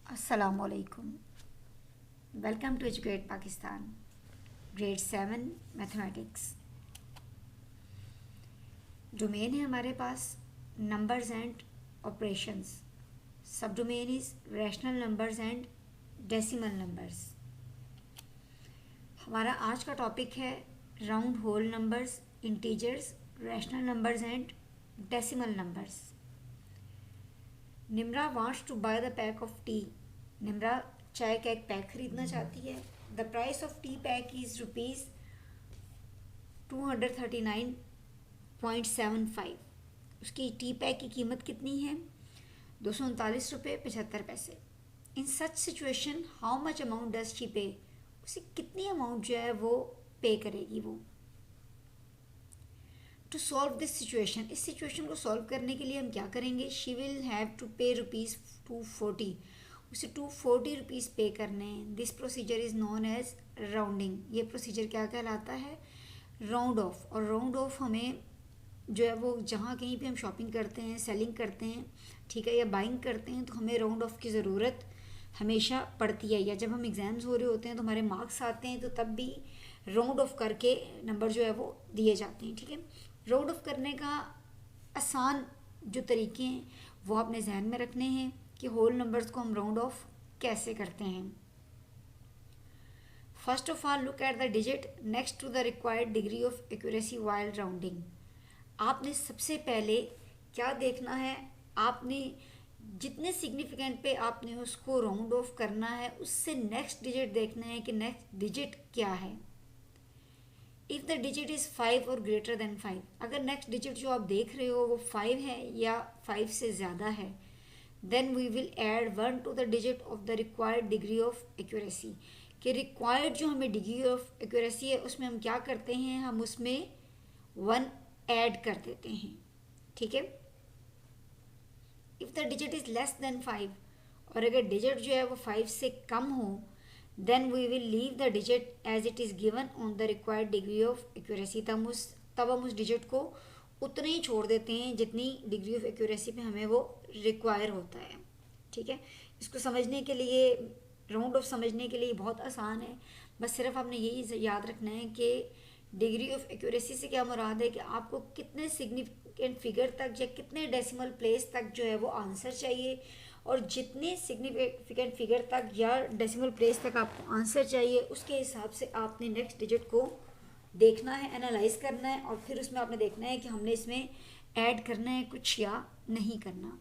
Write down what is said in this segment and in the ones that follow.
Assalamualaikum. Welcome to Educate Pakistan. Grade 7 Mathematics. Domain है हमारे पास numbers and operations. Subdomain is rational numbers and decimal numbers. हमारा आज का topic है round whole numbers, integers, rational numbers and decimal numbers. Nimra wants to buy the pack of tea. Nimra चाय का एक पैक खरीदना चाहती है. The price of tea pack is rupees 239.75. उसकी टी पैक की कीमत कितनी है? 239 रुपये 75 पैसे. In such situation how much amount does she pay. उसे कितनी अमाउंट जो है वो पे करेगी वो. टू सॉल्व दिस सिचुएशन, इस सिचुएशन को सॉल्व करने के लिए हम क्या करेंगे? शी विल हैव टू पे ₹240. उसे 240 रुपीज़ पे करने हैं. This procedure is known as rounding. ये प्रोसीजर क्या कहलाता है? Round off. और राउंड ऑफ हमें जो है वो जहाँ कहीं पे हम शॉपिंग करते हैं, सेलिंग करते हैं, ठीक है, या बाइंग करते हैं, तो हमें राउंड ऑफ की ज़रूरत हमेशा पड़ती है. या जब हम एग्ज़ाम्स हो रहे होते हैं तो हमारे मार्क्स आते हैं तो तब भी राउंड ऑफ करके नंबर जो है वो दिए जाते हैं. ठीक है, राउंड ऑफ करने का आसान जो तरीके हैं वो आपने जहन में रखने हैं कि होल नंबर्स को हम राउंड ऑफ कैसे करते हैं. First of all look at the digit next to the required degree of accuracy while rounding. आपने सबसे पहले क्या देखना है? आपने जितने सिग्निफिकेंट पे आपने उसको राउंड ऑफ करना है उससे नेक्स्ट डिजिट देखना है कि नेक्स्ट डिजिट क्या है. इफ़ द डिजिट इज़ 5 और ग्रेटर देन 5, अगर नेक्स्ट डिजिट जो आप देख रहे हो वो 5 है या 5 से ज़्यादा है, then we will add 1 to the digit of the required degree of accuracy. कि रिक्वायर्ड जो हमें डिग्री ऑफ एक्यूरेसी है उसमें हम क्या करते हैं? हम उसमें 1 ऐड कर देते हैं. ठीक है. If the digit is less than 5, और अगर डिजिट जो है वो 5 से कम हो, then we will leave the digit as it is given on the required degree of accuracy. तब हम उस डिजिट को उतने ही छोड़ देते हैं जितनी डिग्री ऑफ एक्यूरेसी पे हमें वो रिक्वायर होता है. ठीक है, इसको समझने के लिए, राउंड ऑफ समझने के लिए बहुत आसान है. बस सिर्फ आपने यही याद रखना है कि डिग्री ऑफ एक्यूरेसी से क्या मुराद है कि आपको कितने सिग्निफिकेंट फिगर तक या कितने डेसिमल प्लेस तक जो है वो आंसर चाहिए, और जितने सिग्निफिकेंट फिगर तक या डेसिमल प्लेस तक आपको आंसर चाहिए उसके हिसाब से आपने नेक्स्ट डिजिट को देखना है, एनालाइज करना है, और फिर उसमें आपने देखना है कि हमने इसमें ऐड करना है कुछ या नहीं करना.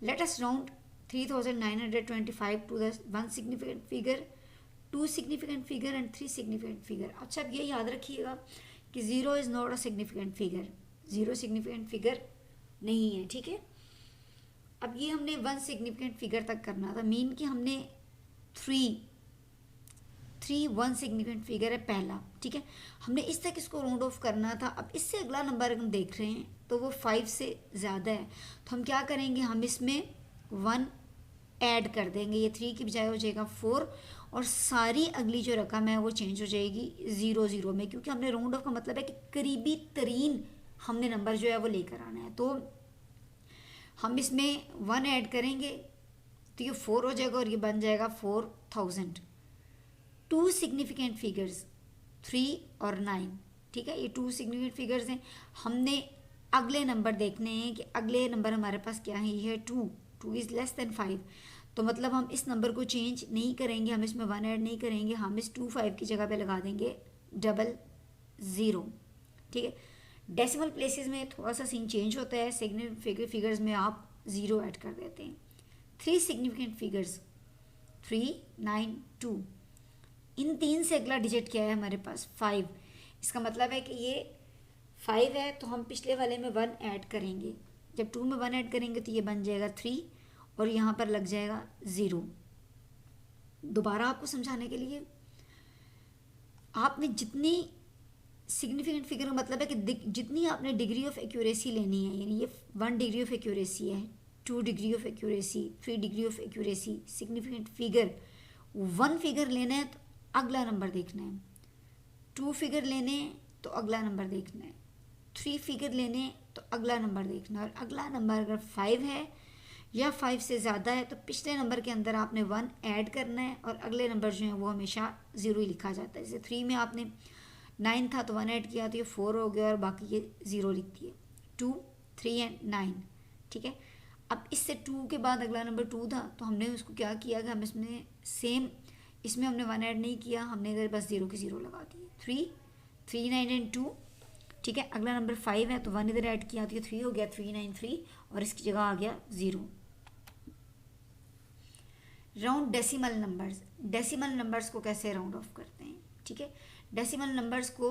Let us round 3925 to the 1 significant figure, 2 significant figure and 3 significant figure. अच्छा, अब ये याद रखिएगा कि 0 is not a significant figure. 0 significant figure नहीं है. ठीक है, अब ये हमने 1 सिग्निफिकेंट फिगर तक करना था. मीन कि हमने 3 1 सिग्निफिकेंट फिगर है पहला. ठीक है, हमने इस तक इसको राउंड ऑफ करना था. अब इससे अगला नंबर हम देख रहे हैं तो वो 5 से ज़्यादा है, तो हम क्या करेंगे? हम इसमें 1 ऐड कर देंगे. ये 3 की बजाय हो जाएगा 4, और सारी अगली जो रकम है वो चेंज हो जाएगी 0 0 में, क्योंकि हमने राउंड ऑफ का मतलब है कि करीबी तरीन हमने नंबर जो है वो लेकर आना है. तो हम इसमें 1 ऐड करेंगे तो ये 4 हो जाएगा और ये बन जाएगा 4000. 2 सिग्निफिकेंट फिगर्स 3 और 9. ठीक है, ये 2 सिग्निफिकेंट फिगर्स हैं. हमने अगले नंबर देखने हैं कि अगले नंबर हमारे पास क्या है. ये है 2 इज़ लेस देन 5, तो मतलब हम इस नंबर को चेंज नहीं करेंगे, हम इसमें 1 ऐड नहीं करेंगे, हम इस 2 5 की जगह पे लगा देंगे 00. ठीक है, डेसिमल प्लेसेस में थोड़ा सा सीन चेंज होता है. सिग्निफिकेंट फिगर्स में आप 0 ऐड कर देते हैं. 3 सिग्निफिकेंट फिगर्स 3 9 2. इन 3 से अगला डिजिट क्या है हमारे पास? 5. इसका मतलब है कि ये 5 है तो हम पिछले वाले में 1 ऐड करेंगे. जब 2 में 1 ऐड करेंगे तो ये बन जाएगा 3 और यहाँ पर लग जाएगा 0. दोबारा आपको समझाने के लिए, आपने जितनी सिग्निफिकेंट फिगर का मतलब है कि जितनी आपने डिग्री ऑफ एक्यूरेसी लेनी है, यानी ये 1 डिग्री ऑफ एक्यूरेसी है, 2 degree of accuracy, 3 degree of accuracy, significant figure 1 figure लेना है तो अगला नंबर देखना है, 2 फिगर लेने हैं तो अगला नंबर देखना है, 3 फिगर लेने हैं तो अगला नंबर देखना है, और अगला नंबर अगर 5 है या 5 से ज़्यादा है तो पिछले नंबर के अंदर आपने 1 ऐड करना है और अगले नंबर जो है वो हमेशा 0 ही लिखा जाता है। जैसे 3 में आपने 9 था तो 1 ऐड किया तो ये 4 हो गया और बाकी ये 0 लिख दिए। 2, 3 एंड 9, ठीक है। अब इससे 2 के बाद अगला नंबर 2 था तो हमने उसको क्या किया कि हम इसमें सेम, इसमें हमने 1 ऐड नहीं किया, हमने इधर बस 0 की 0 लगा दिए। 3, 3, 9 एंड 2, ठीक है। अगला नंबर 5 है तो 1 इधर ऐड किया तो ये 3 हो गया, 3, 9, 3 और इसकी जगह आ गया 0। Round decimal numbers. Decimal numbers को कैसे राउंड ऑफ करते हैं, ठीक है। डेसिमल नंबर्स को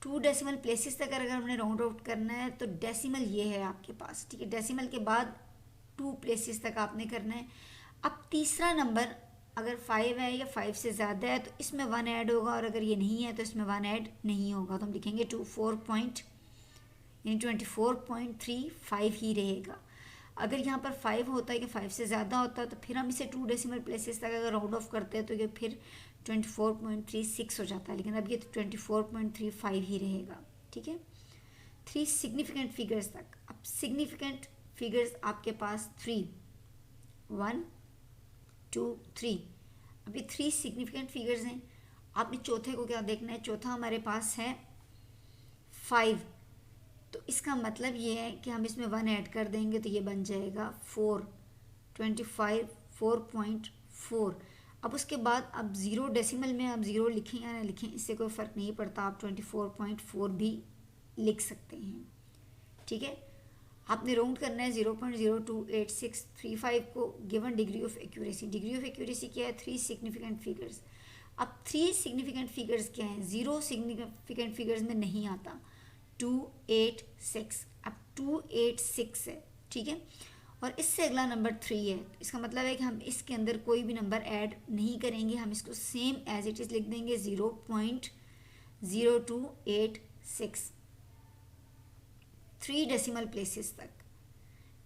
2 डेसिमल प्लेसेस तक अगर हमने राउंड ऑफ करना है तो डेसिमल ये है आपके पास, ठीक है। डेसिमल के बाद 2 प्लेसेस तक आपने करना है। अब तीसरा नंबर अगर 5 है या 5 से ज़्यादा है तो इसमें 1 ऐड होगा और अगर ये नहीं है तो इसमें 1 ऐड नहीं होगा, तो हम लिखेंगे 24.35 ही रहेगा। अगर यहाँ पर 5 होता है कि 5 से ज़्यादा होता है तो फिर हम इसे 2 डेसिमल प्लेसेस तक अगर राउंड ऑफ करते हैं तो ये फिर 24.36 हो जाता है, लेकिन अब ये 24.35 ही रहेगा, ठीक है। 3 सिग्निफिकेंट फिगर्स तक। अब सिग्निफिकेंट फिगर्स आपके पास 3, 1, 2, 3। अब ये 3 सिग्निफिकेंट फिगर्स हैं। आपने चौथे को क्या देखना है, चौथा हमारे पास है 5, तो इसका मतलब ये है कि हम इसमें 1 ऐड कर देंगे तो ये बन जाएगा 4, 4.4। अब उसके बाद अब 0 डेसिमल में आप 0 लिखें या ना लिखें इससे कोई फ़र्क नहीं पड़ता, आप 24.4 भी लिख सकते हैं, ठीक है। आपने राउंड करना है 0.028635 को given degree of accuracy. Degree of accuracy क्या है, 3 सिग्निफिकेंट फिगर्स। अब 3 सिग्निफिकेंट फिगर्स क्या हैं, 0 सिग्निफिकेंट फिगर्स में नहीं आता। 286, अब 286 है, ठीक है। और इससे अगला नंबर 3 है, इसका मतलब है कि हम इसके अंदर कोई भी नंबर ऐड नहीं करेंगे, हम इसको सेम एज इट इज़ लिख देंगे 0.0286। 3 डेसिमल प्लेसेस तक।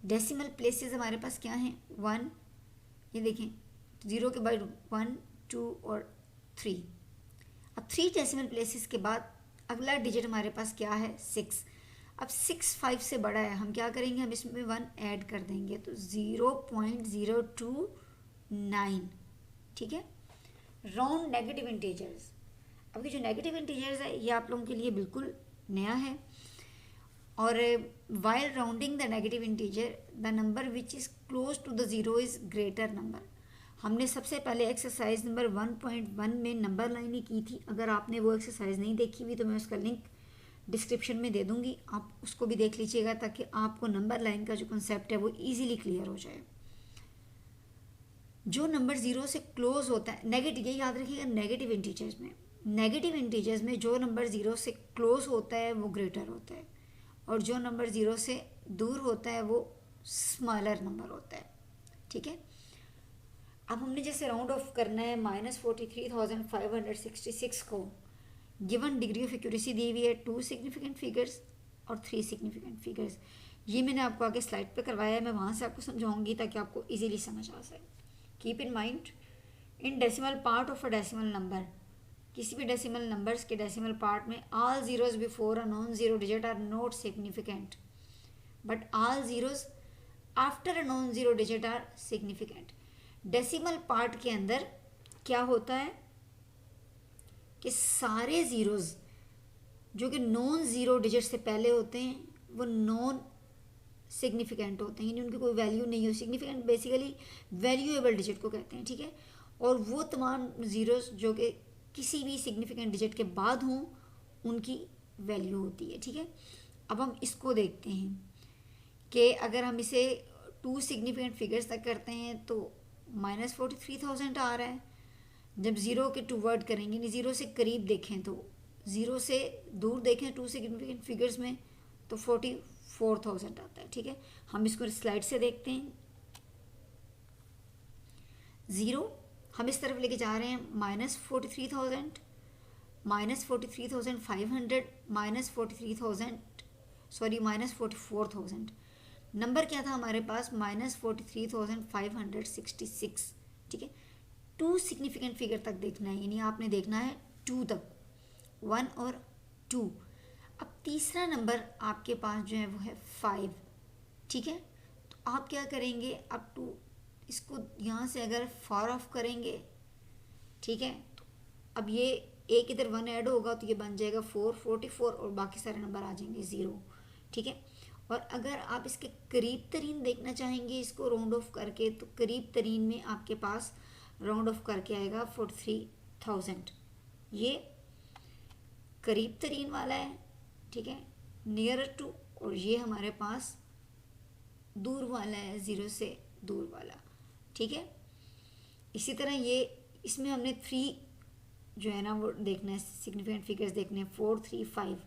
डेसिमल प्लेसेस हमारे पास क्या हैं, 1, ये देखें 0 के बाद 1, 2 और 3। अब 3 डेसिमल प्लेसेस के बाद अगला डिजिट हमारे पास क्या है, 6। अब 6 5 से बड़ा है, हम क्या करेंगे, हम इसमें 1 ऐड कर देंगे तो 0.029, ठीक है। Round negative integers. अब ये जो नेगेटिव इंटीजर्स है ये आप लोगों के लिए बिल्कुल नया है। और while rounding the negative integer the number which is close to the 0 is greater number. हमने सबसे पहले एक्सरसाइज नंबर 1.1 में नंबर लाइन ही की थी। अगर आपने वो एक्सरसाइज नहीं देखी हुई तो मैं उसका लिंक डिस्क्रिप्शन में दे दूंगी, आप उसको भी देख लीजिएगा ताकि आपको नंबर लाइन का जो कॉन्सेप्ट है वो इजीली क्लियर हो जाए। जो नंबर 0 से क्लोज होता है, नेगेटिव, ये याद रखिएगा, नेगेटिव इंटीजर्स में जो नंबर 0 से क्लोज होता है वो ग्रेटर होता है और जो नंबर 0 से दूर होता है वो स्मॉलर नंबर होता है, ठीक है। अब हमने जैसे राउंड ऑफ करना है -43,566 को, गिवन डिग्री ऑफ एक्यूरेसी दी हुई है 2 सिग्निफिकेंट फिगर्स और 3 सिग्निफिकेंट फिगर्स। ये मैंने आपको आगे स्लाइड पे करवाया है, मैं वहाँ से आपको समझाऊंगी ताकि आपको इजीली समझ आ जाए। Keep in mind, in decimal part of a decimal number, किसी भी डेसिमल नंबर्स के डेसिमल पार्ट में all zeros before a non zero digit are not significant but all zeros after a non zero digit are significant. Decimal part के अंदर क्या होता है कि सारे ज़ीरोज़ जो कि नॉन ज़ीरो डिजिट से पहले होते हैं वो नॉन सिग्निफिकेंट होते हैं, यानी उनकी कोई वैल्यू नहीं हो। सिग्निफिकेंट बेसिकली वैल्यूएबल डिजिट को कहते हैं, ठीक है। और वो तमाम ज़ीरोज़ जो कि किसी भी सिग्निफिकेंट डिजिट के बाद हों उनकी वैल्यू होती है, ठीक है। अब हम इसको देखते हैं कि अगर हम इसे 2 सिग्निफिकेंट फिगर्स तक करते हैं तो -43,000 आ रहा है। जब 0 के टूवर्ड करेंगे, यानी 0 से करीब देखें तो 0 से दूर देखें 2 सिग्निफिकेंट फिगर्स में तो 44,000 आता है, ठीक है। हम इसको स्लाइड से देखते हैं। 0 हम इस तरफ लेके जा रहे हैं -43,000, -43,500, -44,000। नंबर क्या था हमारे पास, -43,566, ठीक है। 2 सिग्निफिकेंट फिगर तक देखना है, यानी आपने देखना है 2 तक, 1 और 2। अब तीसरा नंबर आपके पास जो है वो है 5, ठीक है। तो आप क्या करेंगे, अप टू इसको यहाँ से अगर फार ऑफ करेंगे, ठीक है, तो अब ये एक इधर 1 ऐड होगा तो ये बन जाएगा 444 और बाकी सारे नंबर आ जाएंगे 0, ठीक है। और अगर आप इसके करीब तरीन देखना चाहेंगे इसको राउंड ऑफ करके, तो करीब तरीन में आपके पास राउंड ऑफ करके आएगा 43,000। ये करीब तरीन वाला है, ठीक है, नियर टू, और ये हमारे पास दूर वाला है, 0 से दूर वाला, ठीक है। इसी तरह ये इसमें हमने 3 जो है ना वो देखना है, सिग्निफिकेंट फिगर्स देखने हैं, 4 3 5।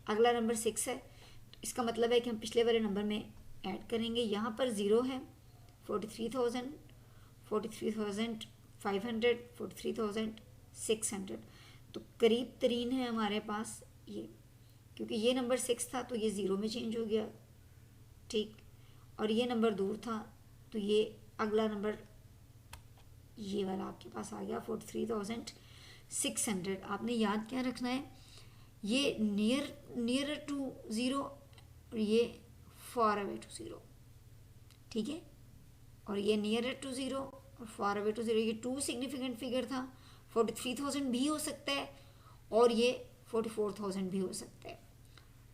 अगला नंबर 6 है, तो इसका मतलब है कि हम पिछले वाले नंबर में ऐड करेंगे। यहाँ पर 0 है, 43,000, 43,500, 43,600, तो करीब तरीन है हमारे पास ये, क्योंकि ये नंबर 6 था तो ये 0 में चेंज हो गया, ठीक, और ये नंबर दूर था तो ये अगला नंबर ये वाला आपके पास आ गया 43,600। आपने याद क्या रखना है, ये नियर टू 0 और ये फार अवे टू 0, ठीक है, और ये नियर टू 0 और फार अवे टू 0, ये 2 सिग्निफिकेंट फिगर था। 43,000 भी हो सकता है और ये 44,000 भी हो सकता है,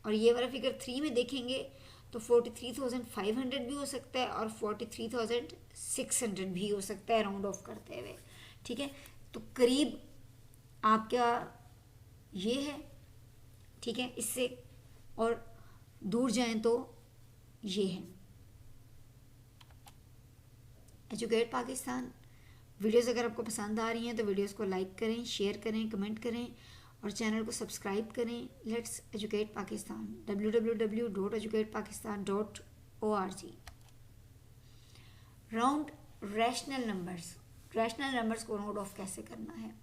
और ये वाला फिगर 3 में देखेंगे तो 43,500 भी हो सकता है और 43,600 भी हो सकता है राउंड ऑफ करते हुए, ठीक है। तो करीब आपका ये है, ठीक है, इससे, और दूर जाएं तो ये है। एजुकेट पाकिस्तान वीडियोस अगर आपको पसंद आ रही हैं तो वीडियोस को लाइक करें, शेयर करें, कमेंट करें और चैनल को सब्सक्राइब करें। Let's educate Pakistan, www.educatepakistan.org। Round rational numbers, rational numbers को राउंड ऑफ कैसे करना है।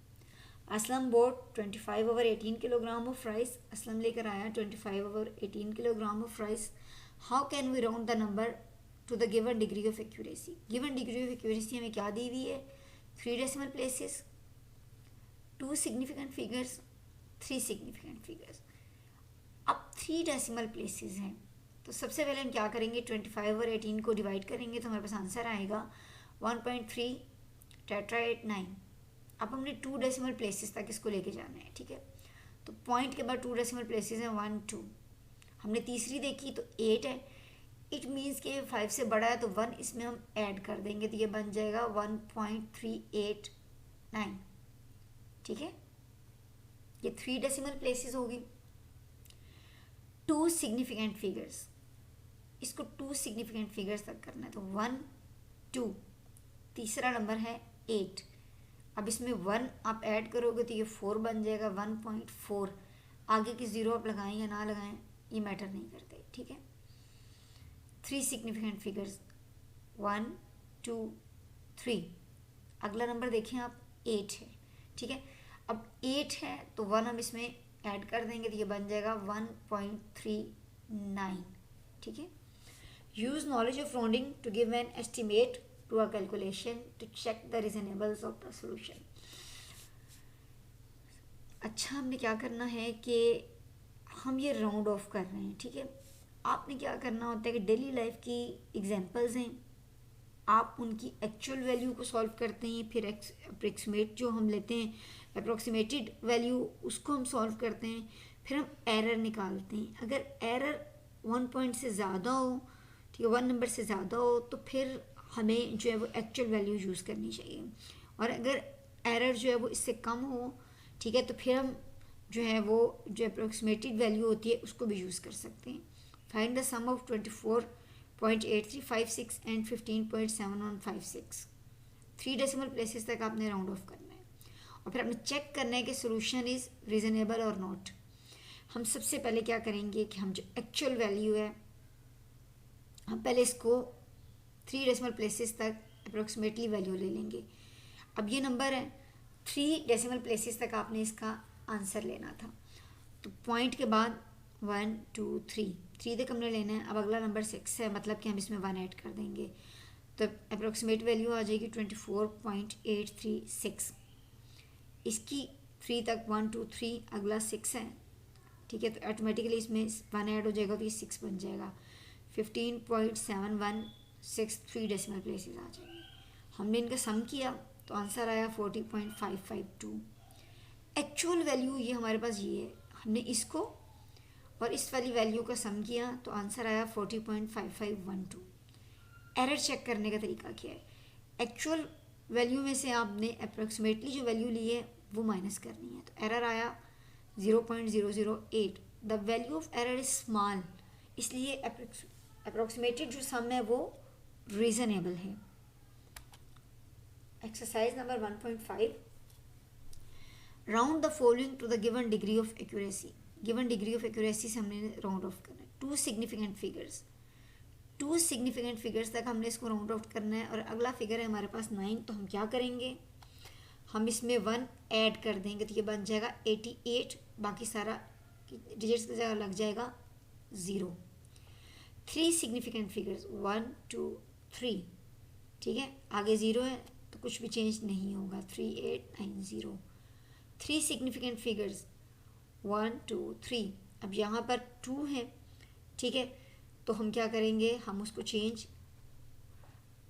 Aslam bought 25/18 kilogram of rice, Aslam लेकर आया 25/18 kilogram of rice. How can we round the number to the given degree of accuracy. Given degree of accuracy हमें क्या दी हुई है, 3 decimal places, 2 significant figures, 3 significant figures. अब 3 डेसिमल प्लेसेस हैं तो सबसे पहले हम क्या करेंगे, 25/18 को डिवाइड करेंगे तो हमारे पास आंसर आएगा 1.3 टेट्राएट 9। अब हमने 2 डेसिमल प्लेसेस तक इसको लेके जाना है, ठीक है। तो पॉइंट के बाद 2 डेसिमल प्लेसेस हैं 1 2। हमने तीसरी देखी तो 8 है, इट मीन्स कि 5 से बड़ा है तो 1 इसमें हम ऐड कर देंगे तो ये बन जाएगा 1.389, ठीक है। ये 3 डेसिमल प्लेसेस होगी। 2 सिग्निफिकेंट फिगर्स, इसको 2 सिग्निफिकेंट फिगर्स तक करना है तो 1 2, तीसरा नंबर है 8। अब इसमें 1 आप ऐड करोगे तो ये 4 बन जाएगा 1.4। आगे की 0 आप लगाएं या ना लगाएं ये मैटर नहीं करते, ठीक है। 3 सिग्निफिकेंट फिगर्स 1 2 3। अगला नंबर देखें आप 8 है, ठीक है। अब 8 है तो 1 हम इसमें ऐड कर देंगे तो ये बन जाएगा 1.39, ठीक है। Use knowledge of rounding to give an estimate to a calculation to check the reasonableness of the solution. अच्छा, हमने क्या करना है कि हम ये राउंड ऑफ कर रहे हैं, ठीक है। आपने क्या करना होता है कि डेली लाइफ की एग्जांपल्स हैं, आप उनकी एक्चुअल वैल्यू को सॉल्व करते हैं, फिर अप्रोक्सीमेट जो हम लेते हैं अप्रोक्सीमेटेड वैल्यू उसको हम सॉल्व करते हैं, फिर हम एरर निकालते हैं। अगर एरर 1 पॉइंट से ज़्यादा हो, ठीक है, 1 नंबर से ज़्यादा हो तो फिर हमें जो है वो एक्चुअल वैल्यू यूज़ करनी चाहिए, और अगर एरर जो है वो इससे कम हो, ठीक है, तो फिर हम जो है वो जो अप्रोक्सीमेटेड वैल्यू होती है उसको भी यूज़ कर सकते हैं। Find the sum of 24.8356 and 15.7156। 3 decimal places तक आपने राउंड ऑफ करना है और फिर आपने चेक करना है कि सोल्यूशन इज़ रीजनेबल और नॉट। हम सबसे पहले क्या करेंगे कि हम जो एक्चुअल वैल्यू है हम पहले इसको 3 डेसिमल प्लेसेस तक अप्रोक्सीमेटली वैल्यू ले लेंगे। अब ये नंबर है 3 डेसिमल प्लेसेस तक आपने इसका आंसर लेना था, तो पॉइंट के बाद 1 2 3 तक हमने लेना है। अब अगला नंबर 6 है, मतलब कि हम इसमें 1 ऐड कर देंगे तो अप्रोक्सीमेट वैल्यू आ जाएगी 24.836। इसकी 3 तक 1 2 3, अगला 6 है, ठीक है, तो ऑटोमेटिकली इसमें 1 ऐड हो जाएगा तो ये 6 बन जाएगा। 15.71 6 3 डेसिमल प्लेसेस आ जाएंगे। हमने इनका सम किया तो आंसर आया 40.552। एक्चुअल वैल्यू ये हमारे पास ये है, हमने इसको और इस वाली वैल्यू का सम किया तो आंसर आया 40.5512। एरर चेक करने का तरीका क्या है, एक्चुअल वैल्यू में से आपने अप्रोक्सीमेटली जो वैल्यू ली है वो माइनस करनी है। तो एरर आया 0.008। The value of error is small, इसलिए अप्रोक्सीमेटेड जो सम है वो रीजनेबल है। Exercise number 1.5, round the following to the given degree of accuracy. Given degree of accuracy से हमने राउंड ऑफ करना है। टू सिग्निफिकेंट फिगर्स तक हमने इसको राउंड ऑफ करना है। और अगला फिगर है हमारे पास 9, तो हम क्या करेंगे, हम इसमें 1 ऐड कर देंगे तो ये बन जाएगा 88। बाकी सारा डिजिट्स की जगह लग जाएगा 0। 3 सिग्निफिकेंट फिगर्स 1 2 3, ठीक है, आगे 0 है तो कुछ भी चेंज नहीं होगा, 3890। 3 सिग्निफिकेंट फिगर्स 1 2 3, अब यहाँ पर 2 है, ठीक है, तो हम क्या करेंगे, हम उसको चेंज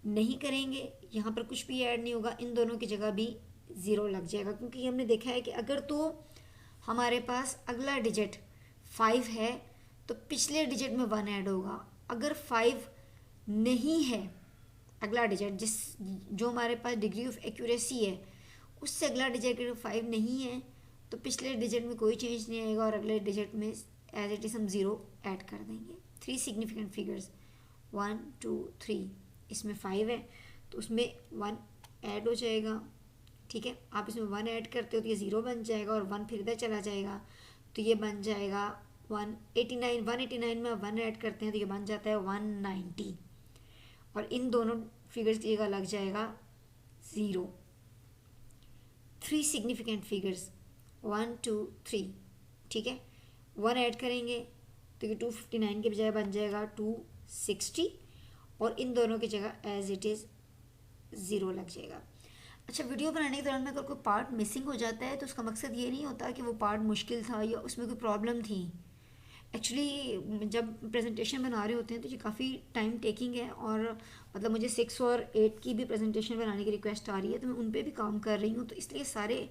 नहीं करेंगे, यहाँ पर कुछ भी ऐड नहीं होगा, इन दोनों की जगह भी 0 लग जाएगा। क्योंकि हमने देखा है कि अगर तो हमारे पास अगला डिजिट 5 है तो पिछले डिजिट में 1 ऐड होगा। अगर 5 नहीं है अगला डिजिट, जो हमारे पास डिग्री ऑफ एक्यूरेसी है उससे अगला डिजिट 5 नहीं है तो पिछले डिजिट में कोई चेंज नहीं आएगा और अगले डिजिट में एज इट इज़ हम 0 ऐड कर देंगे। 3 सिग्निफिकेंट फिगर्स 1 2 3, इसमें 5 है तो उसमें 1 ऐड हो जाएगा, ठीक है, आप इसमें 1 ऐड करते हो तो ये 0 बन जाएगा और 1 फिर इधर चला जाएगा तो ये बन जाएगा 189। 189 में 1 ऐड करते हैं तो ये बन जाता है 190 और इन दोनों फिगर्स की जगह लग जाएगा 0। 3 सिग्निफिकेंट फिगर्स 1 2 3, ठीक है, 1 ऐड करेंगे तो ये 259 के बजाय बन जाएगा 260 और इन दोनों की जगह एज इट इज़ 0 लग जाएगा। अच्छा, वीडियो बनाने के दौरान में अगर कोई पार्ट मिसिंग हो जाता है तो उसका मकसद ये नहीं होता कि वो पार्ट मुश्किल था या उसमें कोई प्रॉब्लम थी। एक्चुअली जब प्रेजेंटेशन बना रहे होते हैं तो ये काफ़ी टाइम टेकिंग है और मतलब मुझे 6 और 8 की भी प्रेजेंटेशन बनाने की रिक्वेस्ट आ रही है तो मैं उन पर भी काम कर रही हूँ। तो इसलिए सारे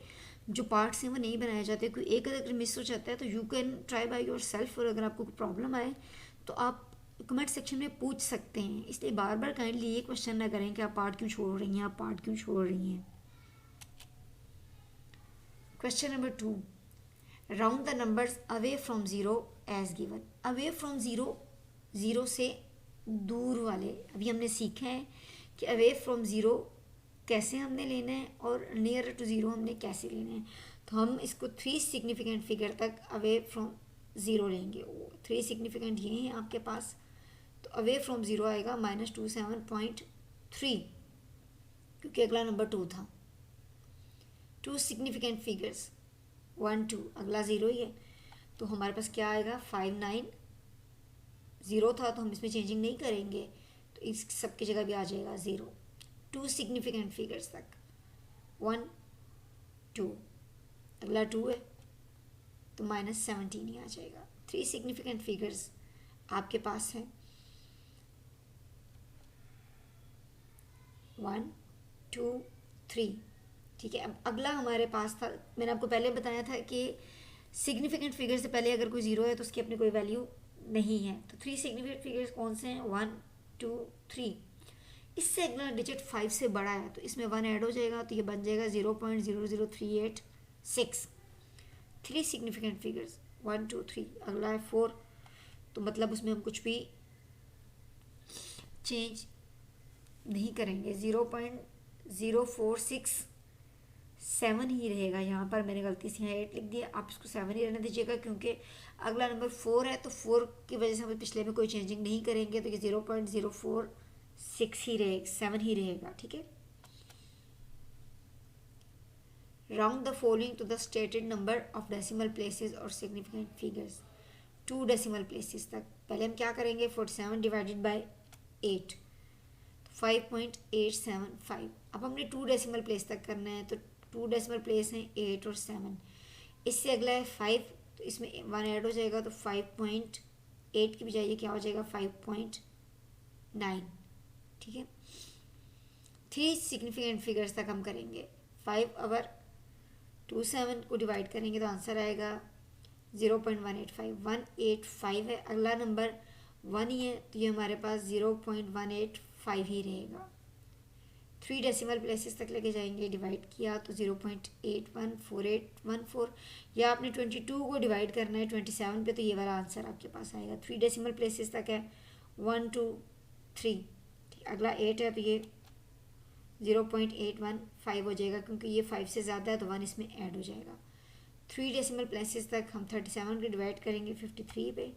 जो पार्ट्स हैं वो नहीं बनाए जाते, कोई एक अगर मिस हो जाता है तो you can try by your self. और अगर आपको कोई प्रॉब्लम आए तो आप कमेंट सेक्शन में पूछ सकते हैं। इसलिए बार बार काइंडली ये क्वेश्चन ना करें कि आप पार्ट क्यों छोड़ रही हैं, आप पार्ट क्यों छोड़ रही हैं। Question number 2, round the numbers away from 0 as given. Away from 0, 0 से दूर वाले अभी हमने सीखा है कि अवे फ्रॉम 0 कैसे हमने लेना है और नियर टू 0 हमने कैसे लेना है। तो हम इसको 3 सिग्निफिकेंट फिगर तक अवे फ्रॉम 0 लेंगे। 3 सिग्निफिकेंट ये हैं आपके पास, तो अवे फ्रॉम 0 आएगा -27.3 क्योंकि अगला नंबर 2 था। 2 सिग्निफिकेंट फिगर्स 1 2, अगला 0 ही है तो हमारे पास क्या आएगा 59। 0 था तो हम इसमें चेंजिंग नहीं करेंगे तो इस सब की जगह भी आ जाएगा 0। 2 सिग्निफिकेंट फिगर्स तक 1 2, अगला 2 है तो -17 ही आ जाएगा। 3 सिग्निफिकेंट फिगर्स आपके पास है 1 2 3, ठीक है। अब अगला हमारे पास था, मैंने आपको पहले बताया था कि सिग्निफिकेंट फिगर से पहले अगर कोई 0 है तो उसकी अपनी कोई वैल्यू नहीं है। तो 3 सिग्निफिकेंट फिगर्स कौन से हैं 1 2 3। इससे अगला डिजिट 5 से बड़ा है तो इसमें 1 ऐड हो जाएगा तो ये बन जाएगा 0.00386। 3 सिग्निफिकेंट फिगर्स 1 2 3, अगला है 4 तो मतलब उसमें हम कुछ भी चेंज नहीं करेंगे। 0.0467 ही रहेगा। यहाँ पर मैंने गलती से यहाँ 8 लिख दिया, आप इसको 7 ही रहने दीजिएगा क्योंकि अगला नंबर 4 है तो 4 की वजह से हम पिछले में कोई चेंजिंग नहीं करेंगे तो ये 0.046 ही रहेगा, 7 ही रहेगा, ठीक है। Round the following to the stated number of decimal places और सिग्निफिकेंट फिगर्स 2 डेसिमल प्लेसेस तक। पहले हम क्या करेंगे 47 डिवाइडेड बाय 8 5.875। अब हमने 2 डेसिमल प्लेस तक करना है तो 2 डेसिमल प्लेस हैं 8 और 7। इससे अगला है 5 तो इसमें 1 ऐड हो जाएगा तो 5.8 की बजाय क्या हो जाएगा 5.9। ठीक है। 3 सिग्निफिकेंट फिगर्स तक हम करेंगे। 5 आवर 27 को डिवाइड करेंगे तो आंसर आएगा 0.185, 185 है। अगला नंबर 1 ही है तो ये हमारे पास 0.185 ही रहेगा। 3 डेसिमल प्लेसेस तक लेके जाएंगे, डिवाइड किया तो 0.814814, या आपने 22 को डिवाइड करना है 27 पे तो ये वाला आंसर आपके पास आएगा। 3 डेसिमल प्लेसेस तक है 1 2 3। अगला 8 है तो ये 0.815 हो जाएगा, क्योंकि ये 5 से ज़्यादा है तो 1 इसमें ऐड हो जाएगा। 3 डेसिमल प्लेसेस तक हम 37 को डिवाइड करेंगे 53 पे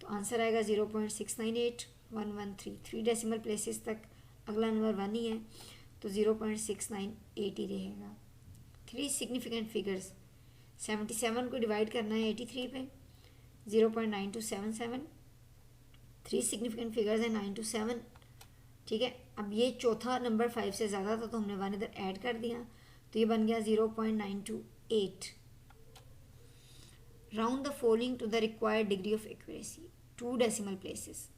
तो आंसर आएगा 0.698113। 3 डेसिमल प्लेसेस तक अगला नंबर 1 ही है तो 0.698 ही रहेगा। 3 सिग्निफिकेंट फिगर्स, 77 को डिवाइड करना है 83 पे 0.9277। 3 सिग्निफिकेंट फिगर्स है 9 to 7, ठीक है। अब ये चौथा नंबर 5 से ज़्यादा था तो हमने 1 इधर ऐड कर दिया तो ये बन गया 0.928। Round the following to the required degree of accuracy. 2 decimal places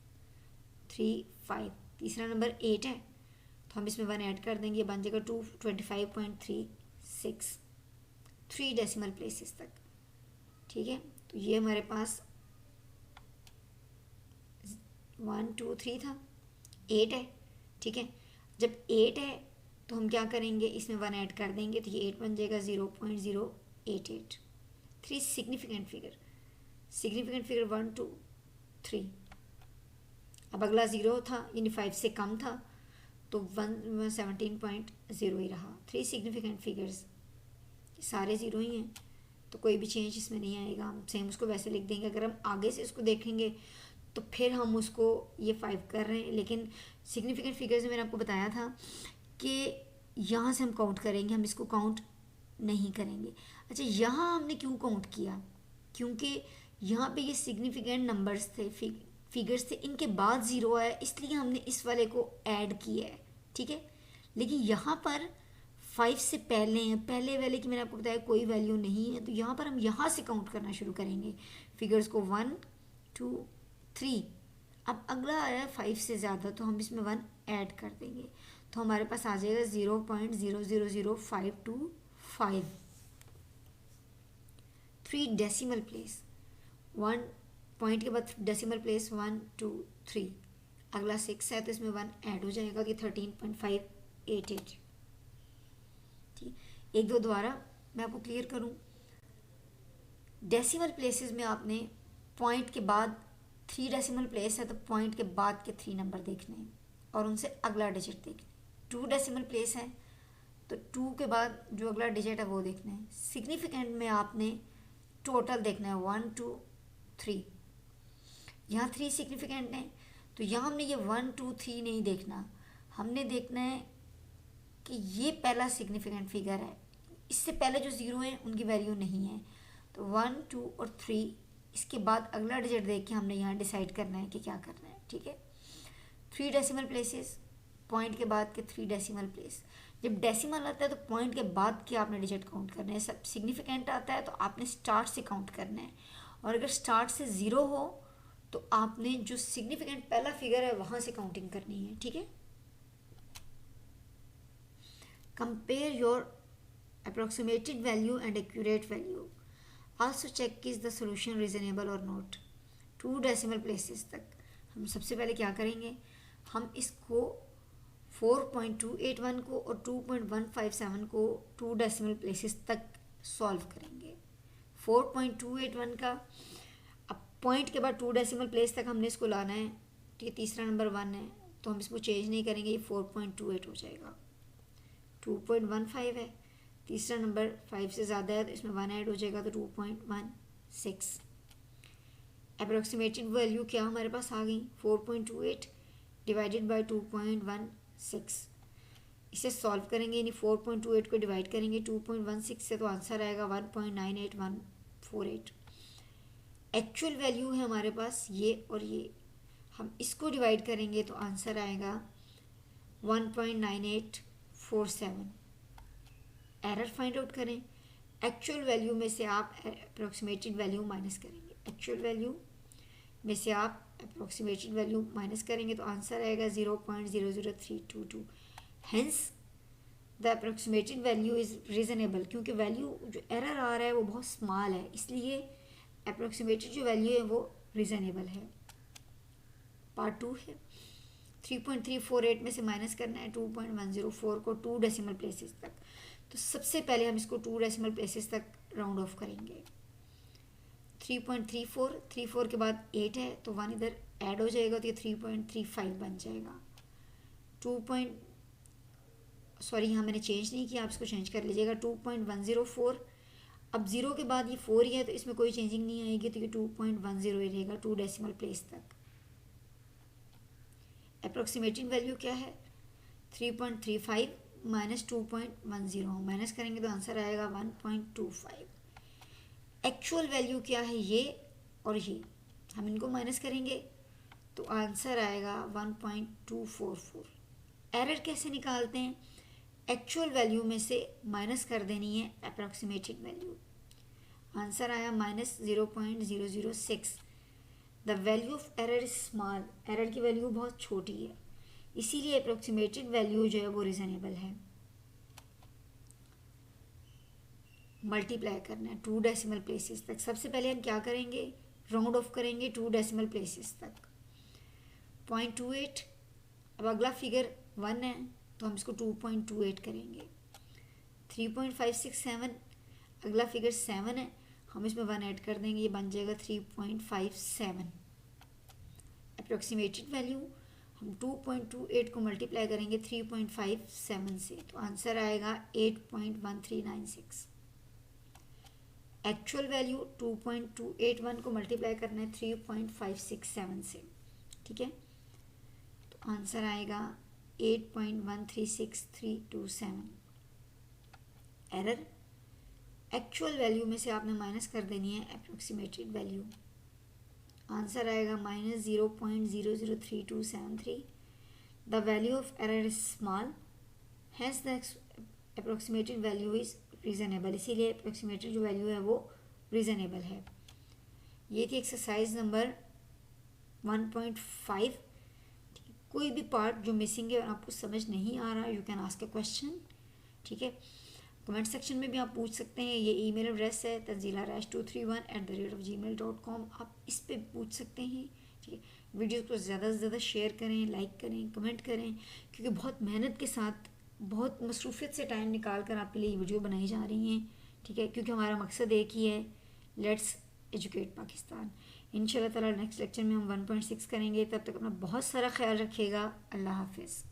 3 5, तीसरा नंबर 8 है तो हम इसमें 1 ऐड कर देंगे, बन जाएगा 225.36। 3 डेसिमल प्लेसेस तक, ठीक है। तो ये हमारे पास 1 2 3 था, 8 है, ठीक है। जब 8 है तो हम क्या करेंगे, इसमें 1 ऐड कर देंगे तो ये 8 बन जाएगा 0.088। 3 सिग्निफिकेंट फिगर 1 2 3। अब अगला 0 था यानी 5 से कम था तो 17.0 ही रहा। 3 सिग्निफिकेंट फिगर्स सारे 0 ही हैं तो कोई भी चेंज इसमें नहीं आएगा, हम सेम उसको वैसे लिख देंगे। अगर हम आगे से इसको देखेंगे तो फिर हम उसको ये 5 कर रहे हैं, लेकिन सिग्निफिकेंट फिगर्स में मैंने आपको बताया था कि यहाँ से हम काउंट करेंगे, हम इसको काउंट नहीं करेंगे। अच्छा, यहाँ हमने क्यों काउंट किया, क्योंकि यहाँ पे ये सिग्निफिकेंट नंबर्स थे, फिगर्स थे, इनके बाद 0 आया इसलिए हमने इस वाले को ऐड किया है, ठीक है। लेकिन यहाँ पर 5 से पहले हैं, पहले वाले की मैंने आपको बताया कोई वैल्यू नहीं है तो यहाँ पर हम यहाँ से काउंट करना शुरू करेंगे फिगर्स को 1 2 3। अब अगला आया 5 से ज़्यादा तो हम इसमें 1 ऐड कर देंगे तो हमारे पास आ जाएगा 0.000525। 3 डेसिमल प्लेस, 1 पॉइंट के बाद डेसिमल प्लेस 1 2 3। अगला 6 है तो इसमें 1 ऐड हो जाएगा तो ये 13.588। ठीक, एक दो दोबारा मैं आपको क्लियर करूं। डेसिमल प्लेसेस में आपने पॉइंट के बाद 3 डेसिमल प्लेस है तो पॉइंट के बाद के 3 नंबर देखने हैं और उनसे अगला डिजिट देखना है। 2 डेसिमल प्लेस है तो 2 के बाद जो अगला डिजिट है वो देखना है। सिग्निफिकेंट में आपने टोटल देखना है 1 2 3। यहाँ 3 सिग्निफिकेंट है तो यहाँ हमने ये 1 2 3 नहीं देखना, हमने देखना है कि ये पहला सिग्निफिकेंट फिगर है, इससे पहले जो 0 है उनकी वैल्यू नहीं है तो 1 2 और 3 इसके बाद अगला डिजिट देख के हमने यहाँ डिसाइड करना है कि क्या करना है, ठीक है। 3 डेसिमल प्लेसेस, पॉइंट के बाद के 3 डेसिमल प्लेस। जब डेसिमल आता है तो पॉइंट के बाद के आपने डिजिट काउंट करना है। सब सिग्निफिकेंट आता है तो आपने स्टार्ट से काउंट करना है और अगर स्टार्ट से 0 हो तो आपने जो सिग्निफिकेंट पहला फिगर है वहाँ से काउंटिंग करनी है, ठीक है। Compare your approximated value and accurate value. Also check is the solution reasonable और नॉट। 2 डेसिमल प्लेसेस तक हम सबसे पहले क्या करेंगे, हम इसको 4.281 को और 2.157 को 2 डेसिमल प्लेसेस तक सॉल्व करेंगे। 4.281 का अब पॉइंट के बाद 2 डेसिमल प्लेस तक हमने इसको लाना है, ठीक है। तीसरा नंबर 1 है तो हम इसको चेंज नहीं करेंगे, ये 4.28 हो जाएगा। 2.15 है, तीसरा नंबर 5 से ज़्यादा है तो इसमें 1 ऐड हो जाएगा तो 2.16। अप्रोक्सीमेटेड वैल्यू क्या हमारे पास आ गई, 4.28 डिवाइडेड बाय 2.16। इसे सॉल्व करेंगे यानी 4.28 को डिवाइड करेंगे 2.16 से तो आंसर आएगा 1.98148। एक्चुअल वैल्यू है हमारे पास ये और ये, हम इसको डिवाइड करेंगे तो आंसर आएगा 1.9847। एरर फाइंड आउट करें। एक्चुअल वैल्यू में से आप अप्रोक्सीमेटेड वैल्यू माइनस करेंगे। एक्चुअल वैल्यू में से आप अप्रोक्सीमेटेड वैल्यू माइनस करेंगे तो आंसर आएगा 0.00322। Hence the approximated value is reasonable, क्योंकि वैल्यू जो एरर आ रहा है वो बहुत स्मॉल है, इसलिए अप्रोक्सीमेटेड जो वैल्यू है वो रीज़नेबल है। पार्ट 2 है 3.348 में से माइनस करना है 2.104 को 2 डेसिमल प्लेसेस तक। तो सबसे पहले हम इसको 2 डेसिमल प्लेसेस तक राउंड ऑफ करेंगे। 3.34 के बाद 8 है तो 1 इधर ऐड हो जाएगा तो ये 3.35 बन जाएगा। यहाँ मैंने चेंज नहीं किया, आप इसको चेंज कर लीजिएगा। 2.104, अब 0 के बाद ये 4 ही है तो इसमें कोई चेंजिंग नहीं आएगी, तो ये 2.10 ही रहेगा 2 डेसिमल प्लेस तक। अप्रोक्सीमेटेड वैल्यू क्या है 3.35 माइनस 2.10, माइनस करेंगे तो आंसर आएगा 1.25। एक्चुअल वैल्यू क्या है ये और ये, हम इनको माइनस करेंगे तो आंसर आएगा 1.244। एरर कैसे निकालते हैं, एक्चुअल वैल्यू में से माइनस कर देनी है अप्रोक्सीमेटेड वैल्यू। आंसर आया -0.006। The value of error is small, error की वैल्यू बहुत छोटी है, इसीलिए अप्रोक्सीमेटेड वैल्यू जो है वो रीजनेबल है। मल्टीप्लाई करना है 2 डेसिमल प्लेसेस तक। सबसे पहले हम क्या करेंगे, राउंड ऑफ करेंगे 2 डेसिमल प्लेसेस तक। 0.28, अब अगला फिगर 1 है तो हम इसको 2.28 करेंगे। 3.567, अगला फिगर 7 है, हम इसमें 1 ऐड कर देंगे, ये बन जाएगा 3.57। अप्रोक्सीमेटेड वैल्यू हम 2.28 को मल्टीप्लाई करेंगे 3.57 से तो आंसर आएगा 8.1396। एक्चुअल वैल्यू 2.281 को मल्टीप्लाई करना है 3.567 से, ठीक है, तो आंसर आएगा 8.136327। एरर, एक्चुअल वैल्यू में से आपने माइनस कर देनी है अप्रोक्सीमेटेड वैल्यू। आंसर आएगा -0.003273। The value of error is small, hence the approximated value is reasonable, इसीलिए अप्रोक्सीमेटेड जो वैल्यू है वो रीज़नेबल है। ये थी एक्सरसाइज नंबर 1.5। कोई भी पार्ट जो मिसिंग है और आपको समझ नहीं आ रहा, you can ask a question, ठीक है। कमेंट सेक्शन में भी आप पूछ सकते हैं। ये ईमेल एड्रेस है tanzila-231@gmail.com, आप इस पर पूछ सकते हैं, ठीक है। वीडियो को ज़्यादा से ज़्यादा शेयर करें, लाइक करें, कमेंट करें, क्योंकि बहुत मेहनत के साथ, बहुत मसरूफियत से टाइम निकाल कर आपके लिए वीडियो बनाई जा रही हैं, ठीक है, क्योंकि हमारा मकसद एक ही है, लेट्स एजुकेट पाकिस्तान। इंशाल्लाह ताला नेक्स्ट लेक्चर में हम 1.6 करेंगे। तब तक अपना बहुत सारा ख्याल रखिएगा। अल्लाह हाफिज़।